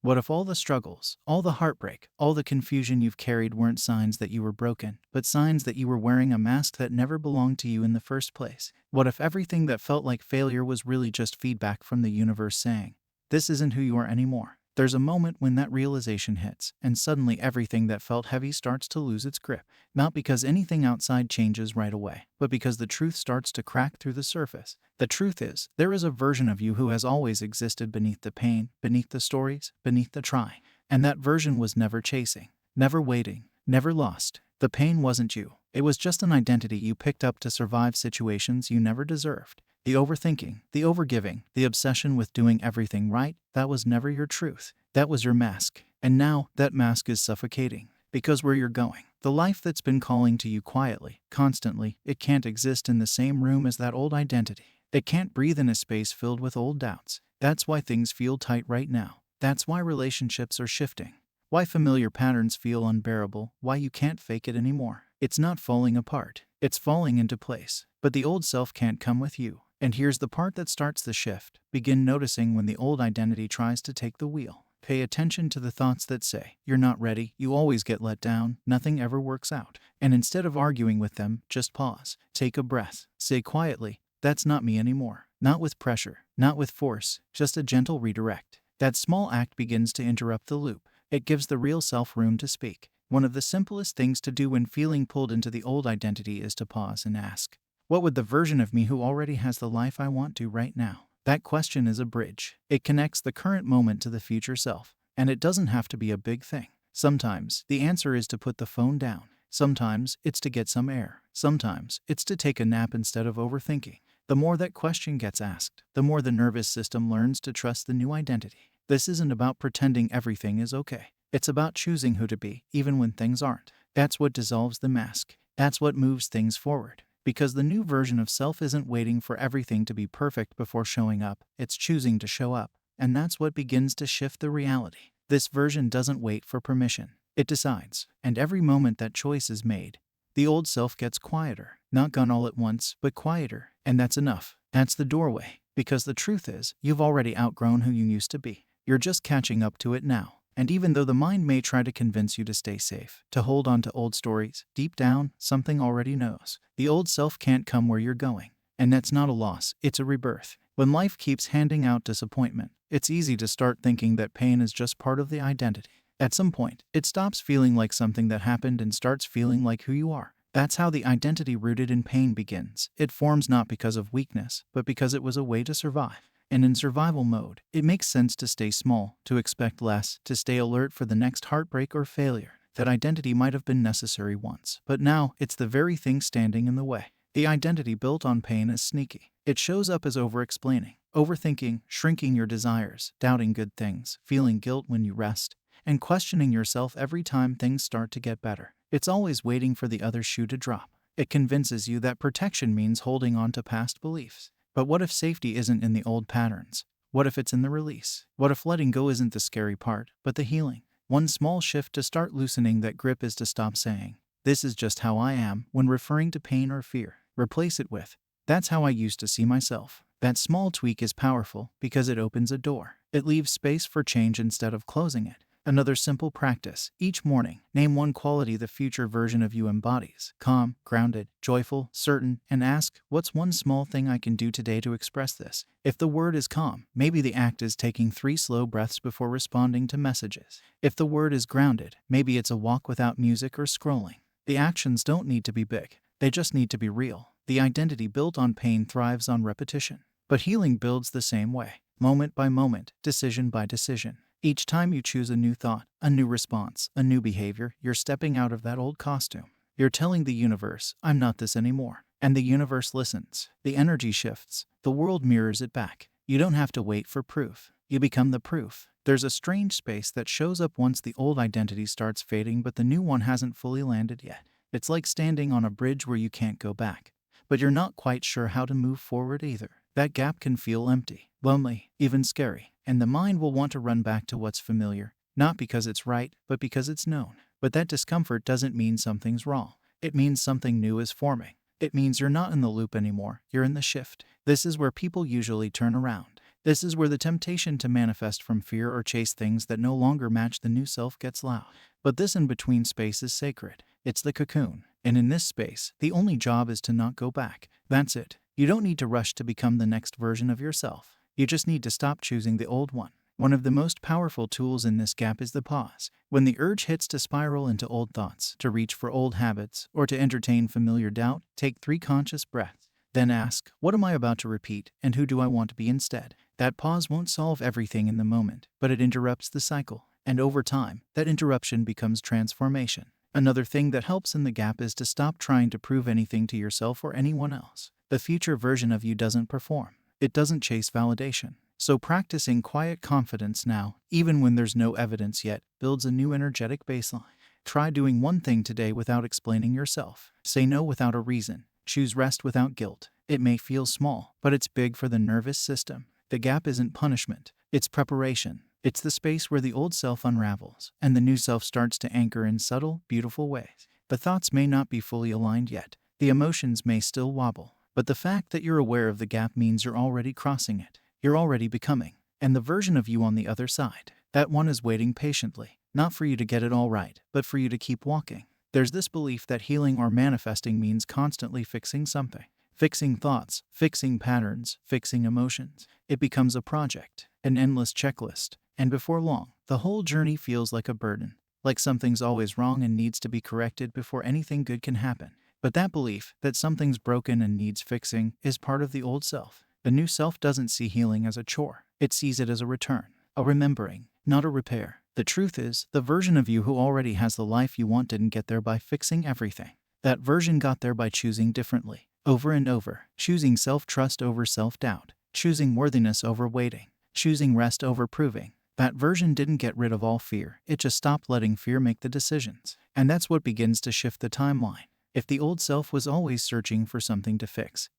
What if all the struggles, all the heartbreak, all the confusion you've carried weren't signs that you were broken, but signs that you were wearing a mask that never belonged to you in the first place? What if everything that felt like failure was really just feedback from the universe saying, "This isn't who you are anymore"? There's a moment when that realization hits, and suddenly everything that felt heavy starts to lose its grip. Not because anything outside changes right away, but because the truth starts to crack through the surface. The truth is, there is a version of you who has always existed beneath the pain, beneath the stories, beneath the trying. And that version was never chasing, never waiting, never lost. The pain wasn't you. It was just an identity you picked up to survive situations you never deserved. The overthinking, the overgiving, the obsession with doing everything right, that was never your truth. That was your mask. And now, that mask is suffocating. Because where you're going, the life that's been calling to you quietly, constantly, it can't exist in the same room as that old identity. It can't breathe in a space filled with old doubts. That's why things feel tight right now. That's why relationships are shifting. Why familiar patterns feel unbearable, why you can't fake it anymore. It's not falling apart. It's falling into place. But the old self can't come with you. And here's the part that starts the shift. Begin noticing when the old identity tries to take the wheel. Pay attention to the thoughts that say, "You're not ready, you always get let down, nothing ever works out." And instead of arguing with them, just pause. Take a breath. Say quietly, "That's not me anymore." Not with pressure, not with force, just a gentle redirect. That small act begins to interrupt the loop. It gives the real self room to speak. One of the simplest things to do when feeling pulled into the old identity is to pause and ask, what would the version of me who already has the life I want do right now? That question is a bridge. It connects the current moment to the future self. And it doesn't have to be a big thing. Sometimes the answer is to put the phone down. Sometimes it's to get some air. Sometimes it's to take a nap instead of overthinking. The more that question gets asked, the more the nervous system learns to trust the new identity. This isn't about pretending everything is okay. It's about choosing who to be, even when things aren't. That's what dissolves the mask. That's what moves things forward. Because the new version of self isn't waiting for everything to be perfect before showing up, it's choosing to show up. And that's what begins to shift the reality. This version doesn't wait for permission. It decides. And every moment that choice is made, the old self gets quieter. Not gone all at once, but quieter. And that's enough. That's the doorway. Because the truth is, you've already outgrown who you used to be. You're just catching up to it now. And even though the mind may try to convince you to stay safe, to hold on to old stories, deep down, something already knows. The old self can't come where you're going. And that's not a loss, it's a rebirth. When life keeps handing out disappointment, it's easy to start thinking that pain is just part of the identity. At some point, it stops feeling like something that happened and starts feeling like who you are. That's how the identity rooted in pain begins. It forms not because of weakness, but because it was a way to survive. And in survival mode, it makes sense to stay small, to expect less, to stay alert for the next heartbreak or failure. That identity might have been necessary once, but now it's the very thing standing in the way. The identity built on pain is sneaky. It shows up as over-explaining, overthinking, shrinking your desires, doubting good things, feeling guilt when you rest, and questioning yourself every time things start to get better. It's always waiting for the other shoe to drop. It convinces you that protection means holding on to past beliefs. But what if safety isn't in the old patterns? What if it's in the release? What if letting go isn't the scary part, but the healing? One small shift to start loosening that grip is to stop saying, "This is just how I am," when referring to pain or fear. Replace it with, "That's how I used to see myself." That small tweak is powerful because it opens a door. It leaves space for change instead of closing it. Another simple practice. Each morning, name one quality the future version of you embodies. Calm, grounded, joyful, certain, and ask, what's one small thing I can do today to express this? If the word is calm, maybe the act is taking 3 slow breaths before responding to messages. If the word is grounded, maybe it's a walk without music or scrolling. The actions don't need to be big. They just need to be real. The identity built on pain thrives on repetition. But healing builds the same way. Moment by moment, decision by decision. Each time you choose a new thought, a new response, a new behavior, you're stepping out of that old costume. You're telling the universe, "I'm not this anymore." And the universe listens. The energy shifts. The world mirrors it back. You don't have to wait for proof. You become the proof. There's a strange space that shows up once the old identity starts fading, but the new one hasn't fully landed yet. It's like standing on a bridge where you can't go back, but you're not quite sure how to move forward either. That gap can feel empty, lonely, even scary, and the mind will want to run back to what's familiar, not because it's right, but because it's known. But that discomfort doesn't mean something's wrong. It means something new is forming. It means you're not in the loop anymore, you're in the shift. This is where people usually turn around. This is where the temptation to manifest from fear or chase things that no longer match the new self gets loud. But this in-between space is sacred. It's the cocoon. And in this space, the only job is to not go back. That's it. You don't need to rush to become the next version of yourself. You just need to stop choosing the old one. One of the most powerful tools in this gap is the pause. When the urge hits to spiral into old thoughts, to reach for old habits, or to entertain familiar doubt, take 3 conscious breaths. Then ask, what am I about to repeat, and who do I want to be instead? That pause won't solve everything in the moment, but it interrupts the cycle. And over time, that interruption becomes transformation. Another thing that helps in the gap is to stop trying to prove anything to yourself or anyone else. The future version of you doesn't perform. It doesn't chase validation. So practicing quiet confidence now, even when there's no evidence yet, builds a new energetic baseline. Try doing one thing today without explaining yourself. Say no without a reason. Choose rest without guilt. It may feel small, but it's big for the nervous system. The gap isn't punishment. It's preparation. It's the space where the old self unravels, and the new self starts to anchor in subtle, beautiful ways. The thoughts may not be fully aligned yet. The emotions may still wobble. But the fact that you're aware of the gap means you're already crossing it. You're already becoming. And the version of you on the other side, that one is waiting patiently, not for you to get it all right, but for you to keep walking. There's this belief that healing or manifesting means constantly fixing something. Fixing thoughts, fixing patterns, fixing emotions. It becomes a project, an endless checklist. And before long, the whole journey feels like a burden, like something's always wrong and needs to be corrected before anything good can happen. But that belief, that something's broken and needs fixing, is part of the old self. The new self doesn't see healing as a chore. It sees it as a return, a remembering, not a repair. The truth is, the version of you who already has the life you want didn't get there by fixing everything. That version got there by choosing differently, over and over, choosing self-trust over self-doubt, choosing worthiness over waiting, choosing rest over proving. That version didn't get rid of all fear. It just stopped letting fear make the decisions. And that's what begins to shift the timeline. If the old self was always searching for something to fix,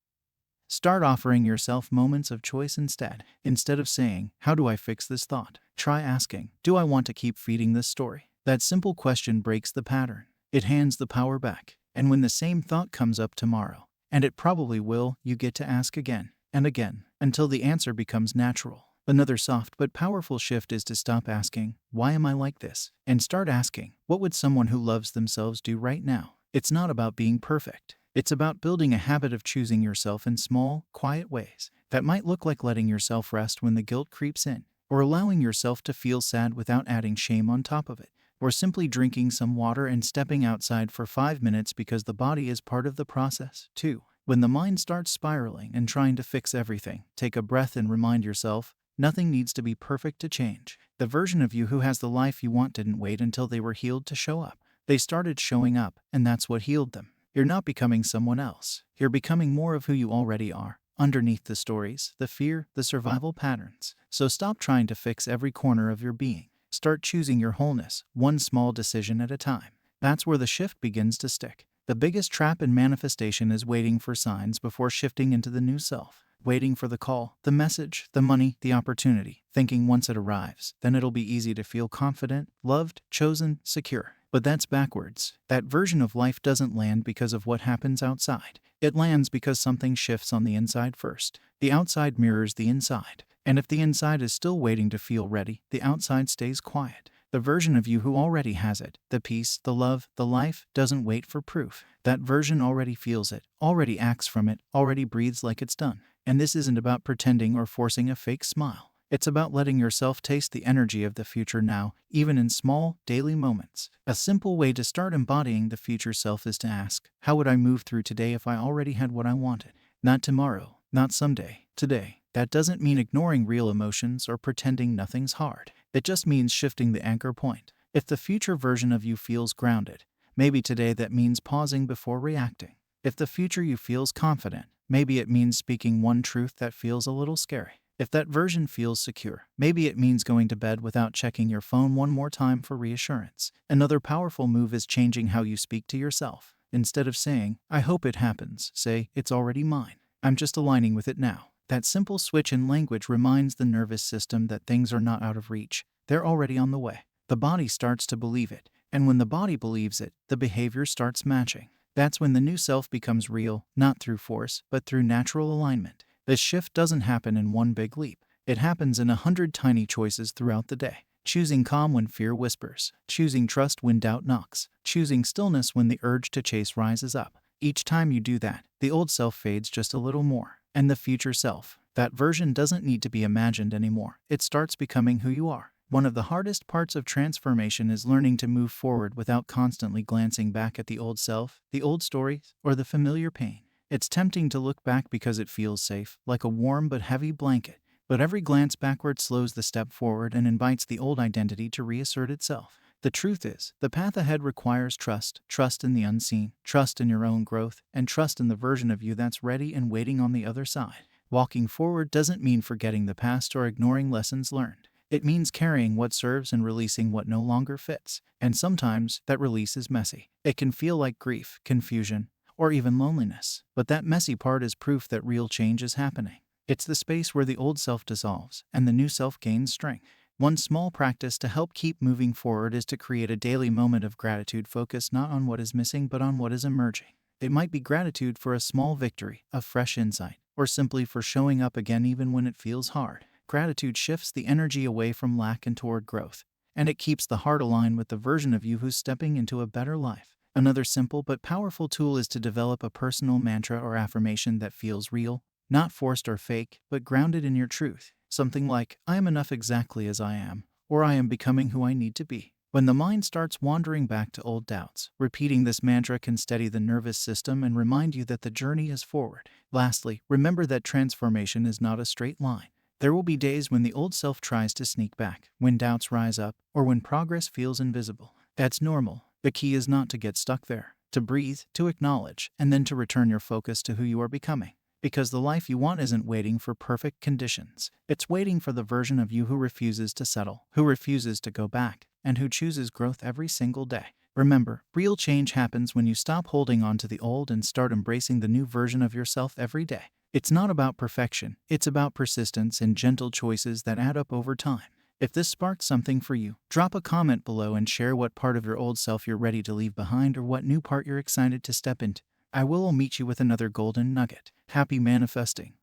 start offering yourself moments of choice instead. Instead of saying, how do I fix this thought? Try asking, do I want to keep feeding this story? That simple question breaks the pattern. It hands the power back. And when the same thought comes up tomorrow, and it probably will, you get to ask again and again until the answer becomes natural. Another soft but powerful shift is to stop asking, why am I like this? And start asking, what would someone who loves themselves do right now? It's not about being perfect. It's about building a habit of choosing yourself in small, quiet ways. That might look like letting yourself rest when the guilt creeps in, or allowing yourself to feel sad without adding shame on top of it, or simply drinking some water and stepping outside for 5 minutes because the body is part of the process, too. When the mind starts spiraling and trying to fix everything, take a breath and remind yourself, nothing needs to be perfect to change. The version of you who has the life you want didn't wait until they were healed to show up. They started showing up, and that's what healed them. You're not becoming someone else. You're becoming more of who you already are, underneath the stories, the fear, the survival patterns. So stop trying to fix every corner of your being. Start choosing your wholeness, one small decision at a time. That's where the shift begins to stick. The biggest trap in manifestation is waiting for signs before shifting into the new self. Waiting for the call, the message, the money, the opportunity, thinking once it arrives, then it'll be easy to feel confident, loved, chosen, secure. But that's backwards. That version of life doesn't land because of what happens outside. It lands because something shifts on the inside first. The outside mirrors the inside. And if the inside is still waiting to feel ready, the outside stays quiet. The version of you who already has it, the peace, the love, the life, doesn't wait for proof. That version already feels it, already acts from it, already breathes like it's done. And this isn't about pretending or forcing a fake smile. It's about letting yourself taste the energy of the future now, even in small, daily moments. A simple way to start embodying the future self is to ask, how would I move through today if I already had what I wanted? Not tomorrow, not someday, today. That doesn't mean ignoring real emotions or pretending nothing's hard. It just means shifting the anchor point. If the future version of you feels grounded, maybe today that means pausing before reacting. If the future you feels confident, maybe it means speaking one truth that feels a little scary. If that version feels secure, maybe it means going to bed without checking your phone one more time for reassurance. Another powerful move is changing how you speak to yourself. Instead of saying, I hope it happens, say, it's already mine. I'm just aligning with it now. That simple switch in language reminds the nervous system that things are not out of reach. They're already on the way. The body starts to believe it. And when the body believes it, the behavior starts matching. That's when the new self becomes real, not through force, but through natural alignment. This shift doesn't happen in one big leap. It happens in 100 tiny choices throughout the day. Choosing calm when fear whispers. Choosing trust when doubt knocks. Choosing stillness when the urge to chase rises up. Each time you do that, the old self fades just a little more. And the future self, that version doesn't need to be imagined anymore. It starts becoming who you are. One of the hardest parts of transformation is learning to move forward without constantly glancing back at the old self, the old stories, or the familiar pain. It's tempting to look back because it feels safe, like a warm but heavy blanket. But every glance backward slows the step forward and invites the old identity to reassert itself. The truth is, the path ahead requires trust, trust in the unseen, trust in your own growth, and trust in the version of you that's ready and waiting on the other side. Walking forward doesn't mean forgetting the past or ignoring lessons learned. It means carrying what serves and releasing what no longer fits. And sometimes, that release is messy. It can feel like grief, confusion, or even loneliness. But that messy part is proof that real change is happening. It's the space where the old self dissolves and the new self gains strength. One small practice to help keep moving forward is to create a daily moment of gratitude focused not on what is missing but on what is emerging. It might be gratitude for a small victory, a fresh insight, or simply for showing up again even when it feels hard. Gratitude shifts the energy away from lack and toward growth, and it keeps the heart aligned with the version of you who's stepping into a better life. Another simple but powerful tool is to develop a personal mantra or affirmation that feels real, not forced or fake, but grounded in your truth. Something like, I am enough exactly as I am, or I am becoming who I need to be. When the mind starts wandering back to old doubts, repeating this mantra can steady the nervous system and remind you that the journey is forward. Lastly, remember that transformation is not a straight line. There will be days when the old self tries to sneak back, when doubts rise up, or when progress feels invisible. That's normal. The key is not to get stuck there, to breathe, to acknowledge, and then to return your focus to who you are becoming. Because the life you want isn't waiting for perfect conditions. It's waiting for the version of you who refuses to settle, who refuses to go back, and who chooses growth every single day. Remember, real change happens when you stop holding on to the old and start embracing the new version of yourself every day. It's not about perfection, it's about persistence and gentle choices that add up over time. If this sparked something for you, drop a comment below and share what part of your old self you're ready to leave behind or what new part you're excited to step into. I will meet you with another golden nugget. Happy manifesting.